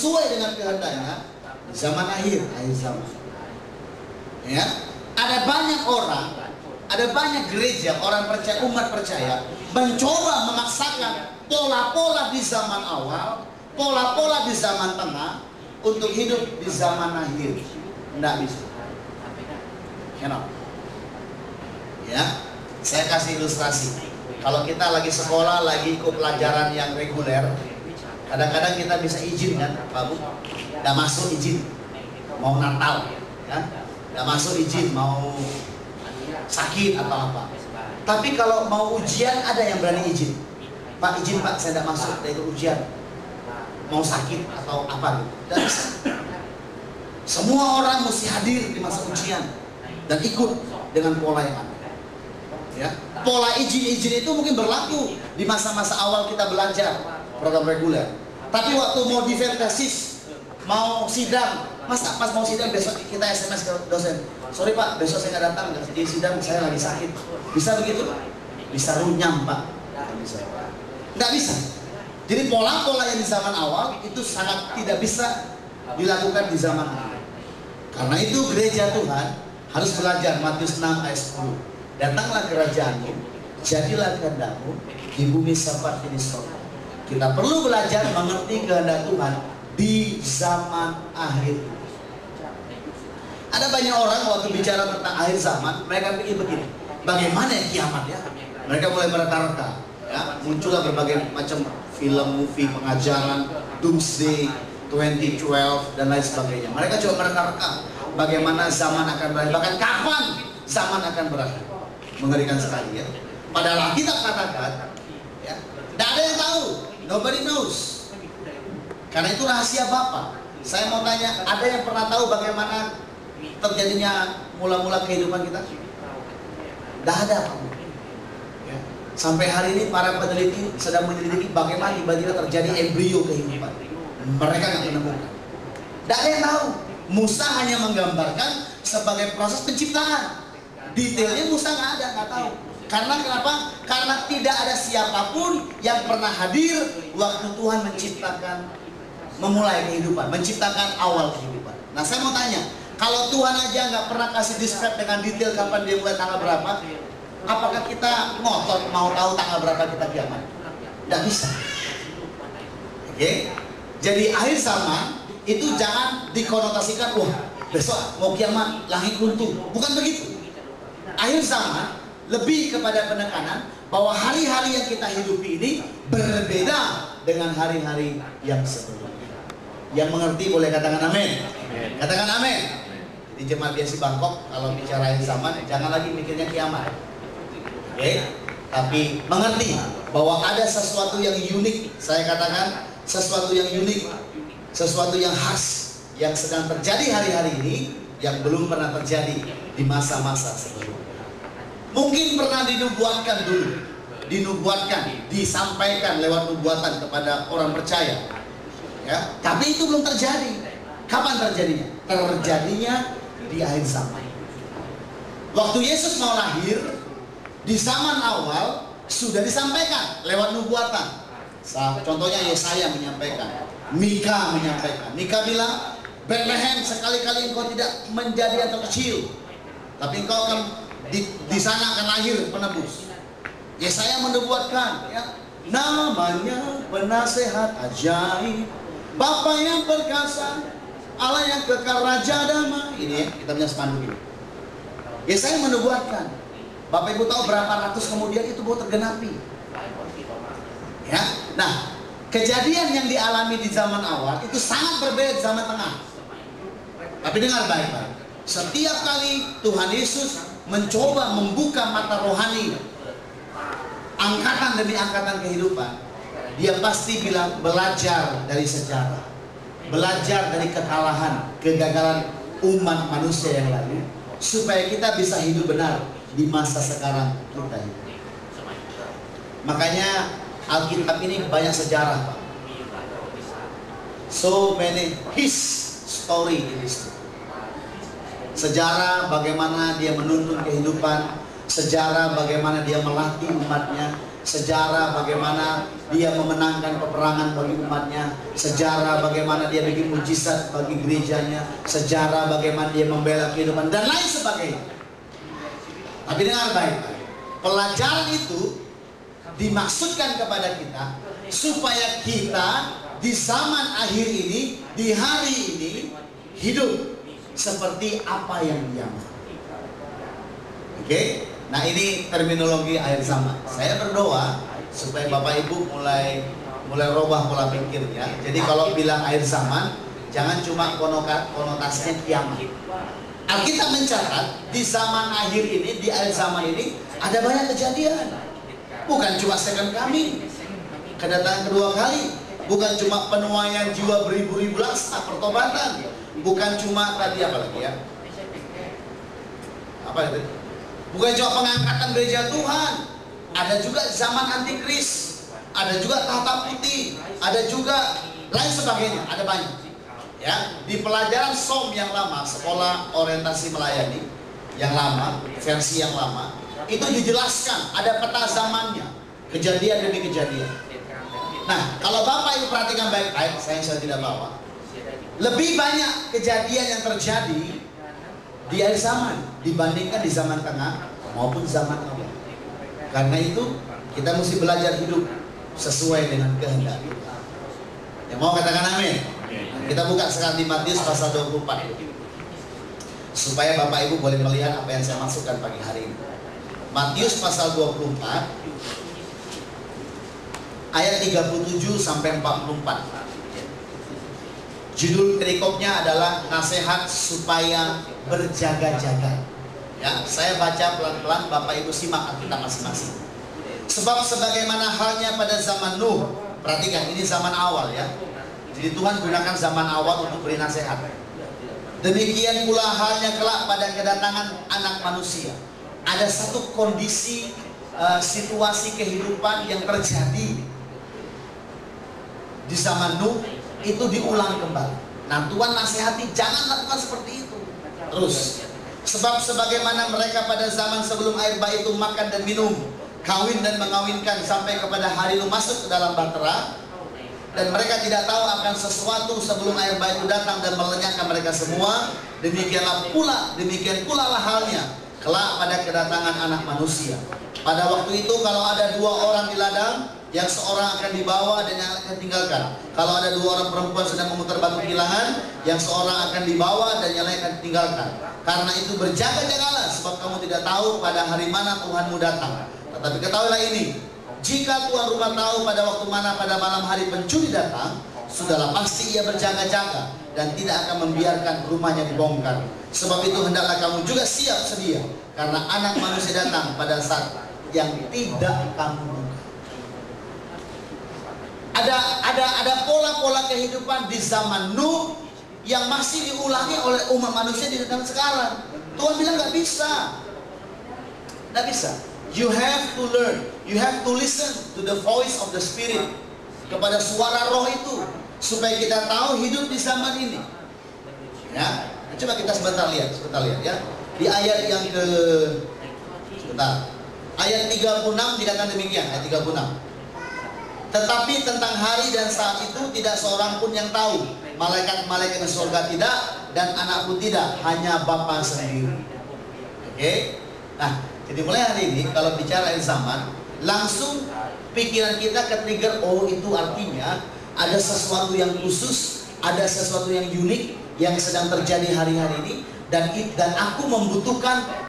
sesuai dengan kehendaknya di zaman akhir zaman. Ya, ada banyak orang, ada banyak gereja, orang percaya, umat percaya mencoba memaksakan pola-pola di zaman awal, pola-pola di zaman tengah untuk hidup di zaman akhir. Tidak bisa. Kenapa? Ya, saya kasih ilustrasi. Kalau kita lagi sekolah, lagi ikut pelajaran yang reguler, kadang-kadang kita bisa izin kan, Pak Bu, nggak masuk izin, mau Natal, kan? Nggak masuk izin, mau sakit atau apa. Tapi kalau mau ujian ada yang berani izin. Pak izin Pak, saya tidak masuk dari ujian, mau sakit atau apa gitu. Dan semua orang mesti hadir di masa ujian dan ikut dengan pola yang ada. Ya, pola izin-izin itu mungkin berlaku di masa-masa awal kita belajar program reguler. Tapi waktu mau divertesis, mau sidang, masa pas mau sidang besok kita SMS ke dosen, sorry Pak, besok saya nggak datang di sidang, saya lagi sakit. Bisa begitu? Bisa runyam Pak? Nggak bisa. Jadi pola-pola yang di zaman awal itu sangat tidak bisa dilakukan di zaman akhir. Karena itu gereja Tuhan harus belajar Matius 6 ayat 10. Datanglah kerajaanmu, jadilah kehendakmu di bumi seperti di surga. Kita perlu belajar mengerti kehendak Tuhan di zaman akhir. Ada banyak orang waktu bicara tentang akhir zaman, mereka pikir begini, bagaimana ya kiamat ya? Mereka mulai mereka-reka, ya, muncullah berbagai macam film, movie, pengajaran, Doomsday, 2012 dan lain sebagainya. Mereka coba mereka-reka bagaimana zaman akan berakhir, bahkan kapan zaman akan berakhir. Mengerikan sekali ya. Padahal kita katakan, ya, tidak ada yang tahu, nobody knows. Karena itu rahasia Bapa. Saya mau tanya, ada yang pernah tahu bagaimana terjadinya mula-mula kehidupan kita? Tidak ada Pak. Ya. Sampai hari ini para peneliti sedang menyelidiki bagaimana tiba-tiba terjadi embrio kehidupan. Mereka nggak menemukan. Tidak ada yang tahu. Musa hanya menggambarkan sebagai proses penciptaan. Detailnya Musa nggak tahu. Karena kenapa? Karena tidak ada siapapun yang pernah hadir waktu Tuhan menciptakan, memulai kehidupan, menciptakan awal kehidupan. Nah saya mau tanya, kalau Tuhan aja nggak pernah kasih describe dengan detail kapan dia mulai tanggal berapa, apakah kita ngotot mau tahu tanggal berapa kita kiamat? Tidak bisa. Oke? Jadi akhir zaman itu jangan dikonotasikan, wah besok mau kiamat, langit runtuh. Bukan begitu. Akhir zaman lebih kepada penekanan bahwa hari-hari yang kita hidupi ini berbeda dengan hari-hari yang sebelumnya. Yang mengerti boleh katakan amin. Katakan amin. Di jemaat BSI Bangkok kalau bicara akhir zaman jangan lagi mikirnya kiamat. Oke? Tapi mengerti bahwa ada sesuatu yang unik. Saya katakan sesuatu yang unik, sesuatu yang khas yang sedang terjadi hari-hari ini yang belum pernah terjadi di masa-masa sebelumnya. Mungkin pernah dinubuatkan dulu, disampaikan lewat nubuatan kepada orang percaya, ya. Tapi itu belum terjadi. Kapan terjadinya? Terjadinya di akhir zaman. Waktu Yesus mau lahir, di zaman awal sudah disampaikan lewat nubuatan. Contohnya Yesaya menyampaikan, Mika menyampaikan. Mika bilang, Bethlehem sekali-kali engkau tidak menjadi yang terkecil, tapi engkau akan di sana akan lahir penebus. Yesaya menubuatkan, ya, namanya penasehat ajaib, Bapa yang perkasa, Allah yang kekal, Raja damai. Ini ya, kita punya spanduk ini. Yesaya menubuatkan. Bapak Ibu tahu berapa ratus kemudian itu baru tergenapi. Ya, nah kejadian yang dialami di zaman awal itu sangat berbeda di zaman tengah. Tapi dengar baik-baik. Setiap kali Tuhan Yesus mencoba membuka mata rohani angkatan demi angkatan kehidupan, dia pasti bilang belajar dari sejarah, belajar dari kekalahan, kegagalan umat manusia yang lalu, supaya kita bisa hidup benar di masa sekarang kita hidup. Makanya Alkitab ini banyak sejarah, Pak. So many his story in this book. Sejarah bagaimana dia menuntun kehidupan, sejarah bagaimana dia melatih umatnya, sejarah bagaimana dia memenangkan peperangan bagi umatnya, sejarah bagaimana dia bikin mujizat bagi gerejanya, sejarah bagaimana dia membela kehidupan dan lain sebagainya. Tapi dengar baik-baik, pelajaran itu dimaksudkan kepada kita supaya kita di zaman akhir ini, di hari ini hidup seperti apa yang dia mau. Oke? Nah, ini terminologi akhir zaman. Saya berdoa supaya Bapak Ibu mulai rubah pola pikirnya. Jadi kalau bilang akhir zaman, jangan cuma konotasinya kiamat. Alkitab mencatat di zaman akhir ini, di akhir zaman ini ada banyak kejadian. Bukan cuma second coming, kedatangan kedua kali. Bukan cuma penuaian jiwa beribu-ribu laksa, pertobatan. Bukan cuma tadi apa lagi ya? Apa itu? Bukan cuma pengangkatan gereja Tuhan, ada juga zaman antikris, ada juga tahta putih, ada juga lain sebagainya, ada banyak. Ya, di pelajaran SOM yang lama, sekolah orientasi melayani yang lama, versi yang lama, itu dijelaskan ada peta zamannya, kejadian demi kejadian. Nah, kalau Bapak Ibu perhatikan baik-baik, saya tidak bawa, lebih banyak kejadian yang terjadi di akhir zaman dibandingkan di zaman tengah maupun zaman awal. Karena itu kita mesti belajar hidup sesuai dengan kehendak kita. Yang mau katakan amin? Kita buka sekarang di Matius pasal 24 supaya Bapak Ibu boleh melihat apa yang saya maksudkan pagi hari ini. Matius pasal 24 ayat 37 sampai 44. Judul perikopnya adalah nasihat supaya berjaga-jaga. Ya, saya baca pelan-pelan, Bapak Ibu simak Alkitab masing-masing. Sebab sebagaimana halnya pada zaman Nuh, perhatikan ini zaman awal ya. Jadi Tuhan gunakan zaman awal untuk beri nasihat. Demikian pula halnya kelak pada kedatangan Anak Manusia. Ada satu kondisi, situasi kehidupan yang terjadi di zaman Nuh itu diulang kembali. Nah, Tuhan nasihati jangan lakukan seperti itu. Terus, sebab sebagaimana mereka pada zaman sebelum air bah itu makan dan minum, kawin dan mengawinkan sampai kepada hari Nuh masuk ke dalam bahtera, dan mereka tidak tahu akan sesuatu sebelum air bah itu datang dan melenyapkan mereka semua. Demikian pula lah halnya kelak pada kedatangan Anak Manusia. Pada waktu itu kalau ada dua orang di ladang, yang seorang akan dibawa dan yang akan tinggalkan. Kalau ada dua orang perempuan sedang memutar batu bilangan, yang seorang akan dibawa dan yang lain akan tinggalkan. Karena itu berjaga-jagalah, sebab kamu tidak tahu pada hari mana Tuhanmu datang. Tetapi ketahuilah ini, jika tuan rumah tahu pada waktu mana pada malam hari pencuri datang, sudahlah pasti ia berjaga-jaga dan tidak akan membiarkan rumahnya dibongkar. Sebab itu hendaklah kamu juga siap sedia, karena Anak Manusia datang pada saat yang tidak kamu. Ada pola-pola kehidupan di zaman Nuh yang masih diulangi oleh umat manusia di zaman sekarang. Tuhan bilang nggak bisa. You have to learn, you have to listen to the voice of the Spirit, kepada suara Roh itu, supaya kita tahu hidup di zaman ini. Ya, coba kita sebentar lihat ya. Di ayat yang ayat 36 dikatakan demikian, ayat 36. Tetapi tentang hari dan saat itu tidak seorang pun yang tahu, malaikat-malaikat di surga tidak, dan Anak pun tidak, hanya Bapa sendiri. Oke? Nah, jadi mulai hari ini kalau bicara akhir zaman, langsung pikiran kita ke-trigger, oh itu artinya ada sesuatu yang khusus, ada sesuatu yang unik yang sedang terjadi hari-hari ini, dan aku membutuhkan